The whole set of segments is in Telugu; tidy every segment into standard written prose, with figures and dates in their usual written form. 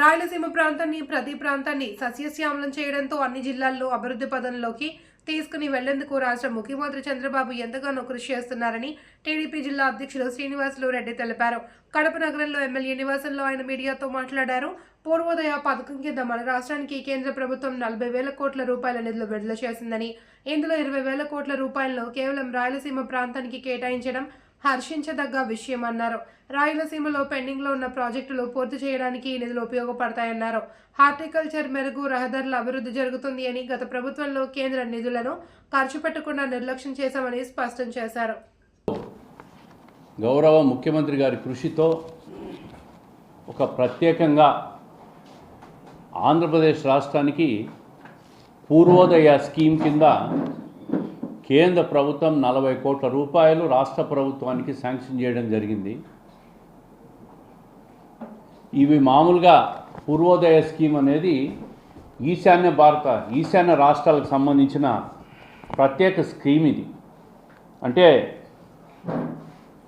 రాయలసీమ ప్రాంతాన్ని ప్రతి ప్రాంతాన్ని సస్యశ్యామలం చేయడంతో అన్ని జిల్లాల్లో అభివృద్ధి పదంలోకి తీసుకుని వెళ్లేందుకు రాష్ట్ర ముఖ్యమంత్రి చంద్రబాబు ఎంతగానో కృషి చేస్తున్నారని టీడీపీ జిల్లా అధ్యక్షులు శ్రీనివాసులు రెడ్డి తెలిపారు. కడప నగరంలో ఎమ్మెల్యే నివాసంలో ఆయన మీడియాతో మాట్లాడారు. పూర్వోదయ పథకం కింద మన రాష్ట్రానికి కేంద్ర ప్రభుత్వం 40,000 కోట్ల రూపాయల నిధులు విడుదల చేసిందని, ఇందులో 20,000 కోట్ల రూపాయలను కేవలం రాయలసీమ ప్రాంతానికి కేటాయించడం హర్షించదగ్గ విషయం అన్నారు. రాయలసీమలో పెండింగ్లో ఉన్న ప్రాజెక్టులు పూర్తి చేయడానికి ఈ నిధులు ఉపయోగపడతాయన్నారు. హార్టికల్చర్ మెరుగు, రహదారుల అభివృద్ధి జరుగుతుంది అని, గత ప్రభుత్వంలో కేంద్ర నిధులను ఖర్చు పెట్టకుండా నిర్లక్ష్యం చేశామని స్పష్టం చేశారు. గౌరవ ముఖ్యమంత్రి గారి కృషితో ఒక ప్రత్యేకంగా ఆంధ్రప్రదేశ్ రాష్ట్రానికి పూర్వోదయ స్కీమ్ కింద కేంద్ర ప్రభుత్వం 40 కోట్ల రూపాయలు రాష్ట్ర ప్రభుత్వానికి శాంక్షన్ చేయడం జరిగింది. ఇవి మామూలుగా పూర్వోదయ స్కీమ్ అనేది ఈశాన్య రాష్ట్రాలకు సంబంధించిన ప్రత్యేక స్కీమ్. ఇది అంటే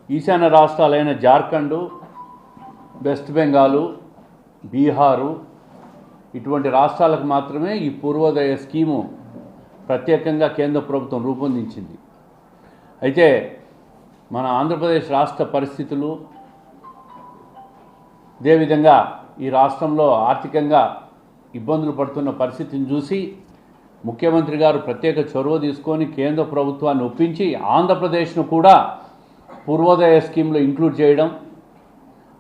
ఈశాన్య రాష్ట్రాలైన జార్ఖండ్, వెస్ట్ బెంగాలు, బీహారు ఇటువంటి రాష్ట్రాలకు మాత్రమే ఈ పూర్వోదయ స్కీము ప్రత్యేకంగా కేంద్ర ప్రభుత్వం రూపొందించింది. అయితే మన ఆంధ్రప్రదేశ్ రాష్ట్ర పరిస్థితులు, అదేవిధంగా ఈ రాష్ట్రంలో ఆర్థికంగా ఇబ్బందులు పడుతున్న పరిస్థితిని చూసి ముఖ్యమంత్రి గారు ప్రత్యేక చొరవ తీసుకొని కేంద్ర ప్రభుత్వాన్ని ఒప్పించి ఆంధ్రప్రదేశ్ను కూడా పూర్వోదయ స్కీమ్లో ఇంక్లూడ్ చేయడం,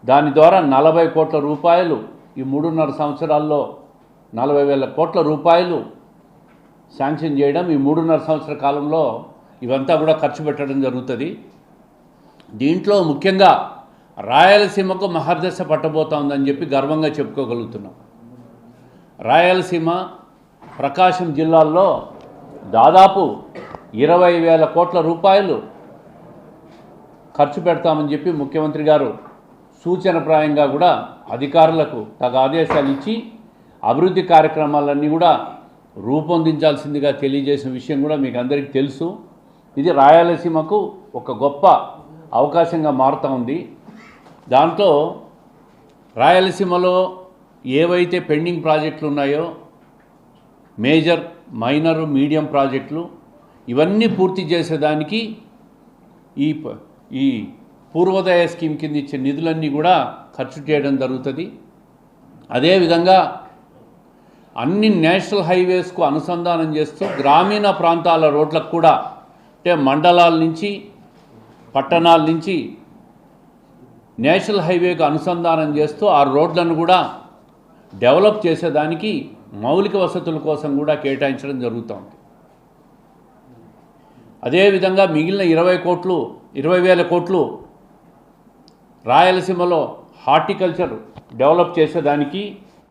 దాని ద్వారా 40 కోట్ల రూపాయలు ఈ 3.5 సంవత్సరాల్లో 40,000 కోట్ల రూపాయలు శాంక్షన్ చేయడం, ఈ 3.5 సంవత్సరాల కాలంలో ఇవంతా కూడా ఖర్చు పెట్టడం జరుగుతుంది. దీంట్లో ముఖ్యంగా రాయలసీమకు మహర్దశ పట్టబోతోందని చెప్పి గర్వంగా చెప్పుకోగలుగుతున్నాం. రాయలసీమ, ప్రకాశం జిల్లాల్లో దాదాపు 20,000 కోట్ల రూపాయలు ఖర్చు పెడతామని చెప్పి ముఖ్యమంత్రి గారు సూచనప్రాయంగా కూడా అధికారులకు తగ ఆదేశాలు ఇచ్చి అభివృద్ధి కార్యక్రమాలన్నీ కూడా రూపొందించాల్సిందిగా తెలియజేసిన విషయం కూడా మీకు అందరికీ తెలుసు. ఇది రాయలసీమకు ఒక గొప్ప అవకాశంగా మారుతూ ఉంది. దాంట్లో రాయలసీమలో ఏవైతే పెండింగ్ ప్రాజెక్టులు ఉన్నాయో, మేజర్, మైనర్, మీడియం ప్రాజెక్టులు ఇవన్నీ పూర్తి చేసేదానికి ఈ పూర్వోదయ స్కీమ్ కింద ఇచ్చే నిధులన్నీ కూడా ఖర్చు చేయడం జరుగుతుంది. అదేవిధంగా అన్ని నేషనల్ హైవేస్కు అనుసంధానం చేస్తూ గ్రామీణ ప్రాంతాల రోడ్లకు కూడా, అంటే మండలాల నుంచి పట్టణాల నుంచి నేషనల్ హైవేకు అనుసంధానం చేస్తూ ఆ రోడ్లను కూడా డెవలప్ చేసేదానికి మౌలిక వసతుల కోసం కూడా కేటాయించడం జరుగుతుంది. అదేవిధంగా మిగిలిన 20,000 కోట్లు రాయలసీమలో హార్టికల్చర్ డెవలప్ చేసేదానికి,